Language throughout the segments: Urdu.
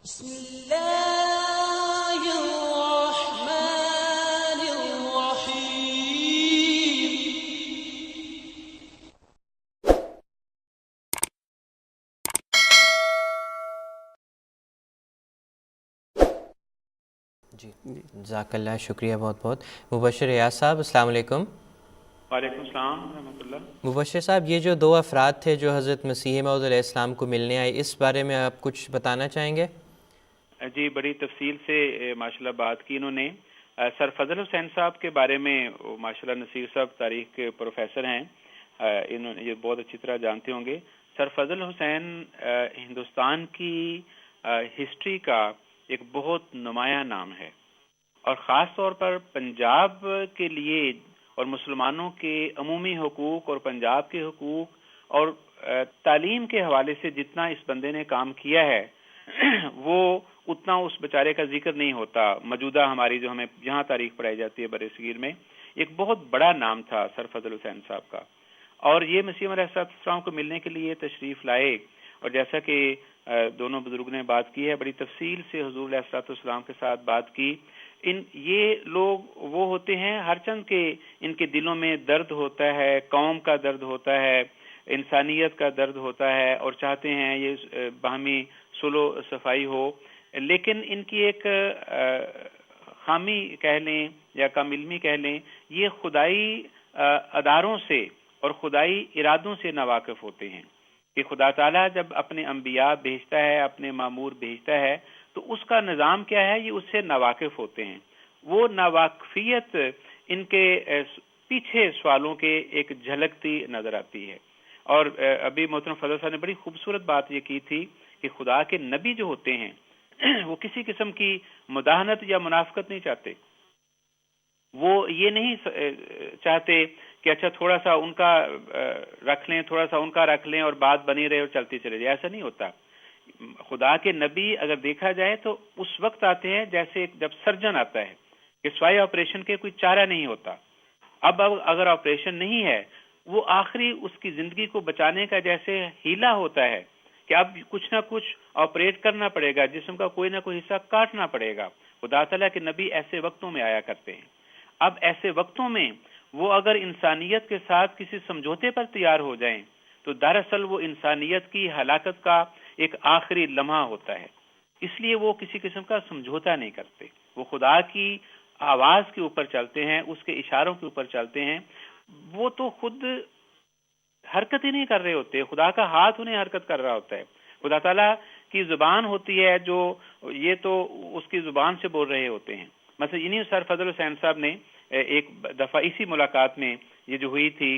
بسم الله الرحمن الرحيم. جی جزاک اللہ، شکریہ بہت بہت. مبشر ریاض صاحب السلام علیکم. وعلیکم السلام ورحمۃ اللہ. مبشر صاحب، یہ جو دو افراد تھے جو حضرت مسیح موعود علیہ السلام کو ملنے آئے، اس بارے میں آپ کچھ بتانا چاہیں گے؟ جی، بڑی تفصیل سے ماشاءاللہ بات کی انہوں نے. سر فضل حسین صاحب کے بارے میں ماشاءاللہ نصیر صاحب تاریخ کے پروفیسر ہیں، انہوں نے یہ بہت اچھی طرح جانتے ہوں گے. سر فضل حسین ہندوستان کی ہسٹری کا ایک بہت نمایاں نام ہے، اور خاص طور پر پنجاب کے لیے اور مسلمانوں کے عمومی حقوق اور پنجاب کے حقوق اور تعلیم کے حوالے سے جتنا اس بندے نے کام کیا ہے وہ اتنا اس بیچارے کا ذکر نہیں ہوتا. موجودہ ہماری جو ہمیں یہاں تاریخ پڑھائی جاتی ہے برِ صغیر میں، ایک بہت بڑا نام تھا سر فضل حسین صاحب کا. اور یہ مسیح علیہ السلام کو ملنے کے لیے تشریف لائے، اور جیسا کہ دونوں بزرگ نے بات کی ہے، بڑی تفصیل سے حضور علیہ السلام کے ساتھ بات کی. یہ لوگ وہ ہوتے ہیں ہر چند کے ان کے دلوں میں درد ہوتا ہے، قوم کا درد ہوتا ہے، انسانیت کا درد ہوتا ہے، اور چاہتے ہیں یہ باہمی صلح و صفائی ہو. لیکن ان کی ایک خامی کہہ لیں یا کم علمی کہہ لیں، یہ خدائی اداروں سے اور خدائی ارادوں سے ناواقف ہوتے ہیں کہ خدا تعالیٰ جب اپنے انبیاء بھیجتا ہے، اپنے مامور بھیجتا ہے، تو اس کا نظام کیا ہے یہ اس سے ناواقف ہوتے ہیں. وہ ناواقفیت ان کے پیچھے سوالوں کے ایک جھلکتی نظر آتی ہے. اور ابھی محترم فضل صاحب نے بڑی خوبصورت بات یہ کی تھی کہ خدا کے نبی جو ہوتے ہیں وہ کسی قسم کی مداحنت یا منافقت نہیں چاہتے. وہ یہ نہیں چاہتے کہ اچھا تھوڑا سا ان کا رکھ لیں، تھوڑا سا ان کا رکھ لیں اور بات بنی رہے اور چلتی چلے جائے. ایسا نہیں ہوتا. خدا کے نبی اگر دیکھا جائے تو اس وقت آتے ہیں جیسے جب سرجن آتا ہے کہ سوائے آپریشن کے کوئی چارہ نہیں ہوتا. اب اگر آپریشن نہیں ہے، وہ آخری اس کی زندگی کو بچانے کا جیسے ہیلا ہوتا ہے کہ اب کچھ نہ کچھ آپریٹ کرنا پڑے گا، جسم کا کوئی نہ کوئی حصہ کاٹنا پڑے گا. خدا تعالیٰ کے نبی ایسے وقتوں میں آیا کرتے ہیں. اب ایسے وقتوں میں وہ اگر انسانیت کے ساتھ کسی سمجھوتے پر تیار ہو جائیں تو دراصل وہ انسانیت کی ہلاکت کا ایک آخری لمحہ ہوتا ہے. اس لیے وہ کسی قسم کا سمجھوتا نہیں کرتے. وہ خدا کی آواز کے اوپر چلتے ہیں، اس کے اشاروں کے اوپر چلتے ہیں. وہ تو خود حرکت ہی نہیں کر رہے ہوتے، خدا کا ہاتھ انہیں حرکت کر رہا ہوتا ہے. خدا تعالیٰ کی زبان ہوتی ہے جو یہ تو اس کی زبان سے بول رہے ہوتے ہیں. مثلا انہی سر فضل حسین صاحب نے ایک دفعہ اسی ملاقات میں یہ جو ہوئی تھی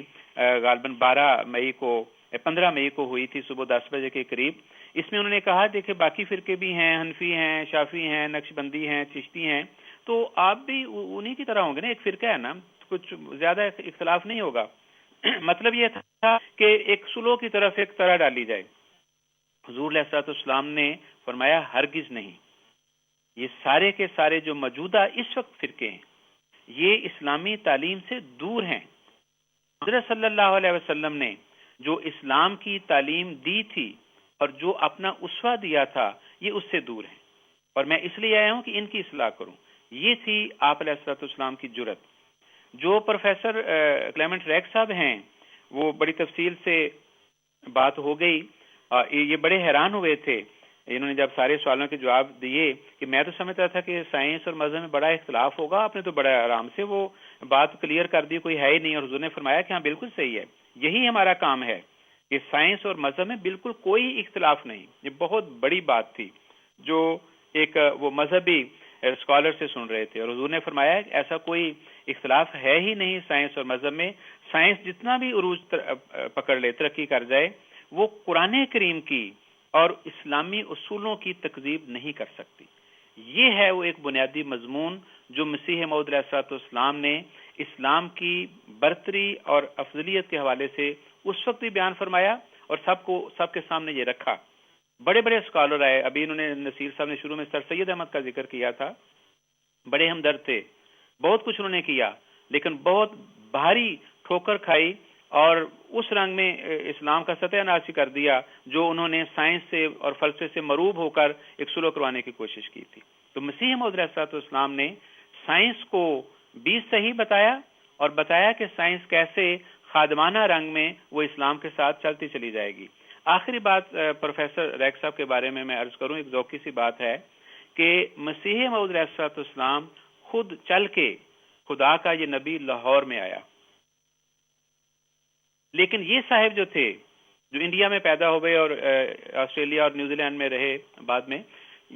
غالباً 15 مئی کو ہوئی تھی صبح 10 بجے کے قریب. اس میں انہوں نے کہا دیکھیں باقی فرقے بھی ہیں، حنفی ہیں، شافعی ہیں، نقشبندی ہیں، چشتی ہیں، تو آپ بھی انہی کی طرح ہوں گے نا، ایک فرقہ ہے نا، کچھ زیادہ اختلاف نہیں ہوگا. مطلب یہ تھا کہ ایک سلو کی طرف ایک طرح ڈالی جائے. حضور علیہ السلام نے فرمایا ہرگز نہیں. یہ سارے کے سارے جو موجودہ اس وقت فرقے ہیں یہ اسلامی تعلیم سے دور ہیں. حضرت صلی اللہ علیہ وسلم نے جو اسلام کی تعلیم دی تھی اور جو اپنا اسوہ دیا تھا یہ اس سے دور ہیں، اور میں اس لیے آیا ہوں کہ ان کی اصلاح کروں. یہ تھی آپ علیہ السلام کی جرت. جو پروفیسر کلیمنٹ ریک صاحب ہیں وہ بڑی تفصیل سے بات ہو گئی. یہ بڑے حیران ہوئے تھے انہوں نے جب سارے سوالوں کے جواب دیے کہ میں تو سمجھتا تھا کہ سائنس اور مذہب میں بڑا اختلاف ہوگا، آپ نے تو بڑا آرام سے وہ بات کلیئر کر دی، کوئی ہے ہی نہیں. اور حضور نے فرمایا کہ ہاں بالکل صحیح ہے، یہی ہمارا کام ہے کہ سائنس اور مذہب میں بالکل کوئی اختلاف نہیں. یہ بہت بڑی بات تھی جو ایک وہ مذہبی اسکالر سے سن رہے تھے. اور حضور نے فرمایا کہ ایسا کوئی اختلاف ہے ہی نہیں سائنس اور مذہب میں. سائنس جتنا بھی عروج پکڑ لے، ترقی کر جائے، وہ قرآن کریم کی اور اسلامی اصولوں کی تکذیب نہیں کر سکتی. یہ ہے وہ ایک بنیادی مضمون جو مسیح موعود علیہ السلام نے اسلام کی برتری اور افضلیت کے حوالے سے اس وقت بھی بیان فرمایا اور سب کے سامنے یہ رکھا. بڑے بڑے اسکالر آئے. ابھی انہوں نے نصیر صاحب نے شروع میں سر سید احمد کا ذکر کیا تھا، بڑے ہمدرد تھے، بہت کچھ انہوں نے کیا، لیکن بہت بھاری ٹھوکر کھائی اور اس رنگ میں اسلام کا ستیہ ناش کر دیا جو انہوں نے سائنس سے اور فلسفے سے مروب ہو کر ایک سلو کروانے کی کوشش کی تھی. تو مسیح موعود علیہ الصلوۃ والسلام نے سائنس کو بھی صحیح بتایا اور بتایا کہ سائنس کیسے خادمانہ رنگ میں وہ اسلام کے ساتھ چلتی چلی جائے گی. آخری بات پروفیسر ریک صاحب کے بارے میں عرض کروں، ایک ذوقی سی بات ہے کہ مسیح موعود علیہ الصلوۃ والسلام خود چل کے خدا کا یہ نبی لاہور میں آیا، لیکن یہ صاحب جو تھے جو انڈیا میں پیدا ہوئے اور آسٹریلیا اور نیوزی لینڈ میں رہے بعد میں،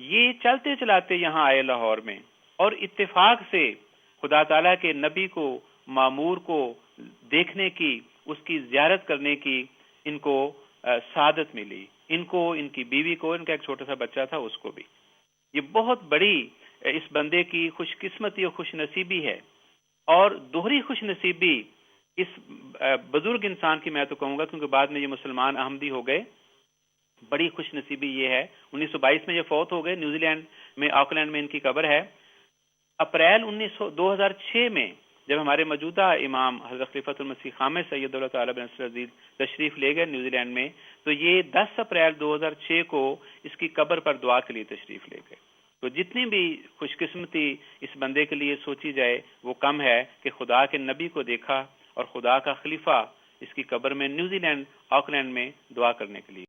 یہ چلتے چلاتے یہاں آئے لاہور میں، اور اتفاق سے خدا تعالیٰ کے نبی کو، معمور کو دیکھنے کی، اس کی زیارت کرنے کی ان کو سعادت ملی، ان کو، ان کی بیوی کو، ان کا ایک چھوٹا سا بچہ تھا اس کو بھی. یہ بہت بڑی اس بندے کی خوش قسمتی اور خوش نصیبی ہے. اور دوہری خوش نصیبی اس بزرگ انسان کی میں تو کہوں گا، کیونکہ بعد میں یہ مسلمان احمدی ہو گئے. بڑی خوش نصیبی یہ ہے، 1922 میں یہ فوت ہو گئے، نیوزی لینڈ میں آکلینڈ میں ان کی قبر ہے. اپریل 2006 میں جب ہمارے موجودہ امام حضرت خلیفۃ المسیح خامس سید اللہ تعالیٰ بن نصر العزیز تشریف لے گئے نیوزی لینڈ میں، تو یہ 10 اپریل 2006 کو اس کی قبر پر دعا کے لیے تشریف لے گئے. تو جتنی بھی خوش قسمتی اس بندے کے لیے سوچی جائے وہ کم ہے کہ خدا کے نبی کو دیکھا اور خدا کا خلیفہ اس کی قبر میں نیوزی لینڈ آکلینڈ میں دعا کرنے کے لیے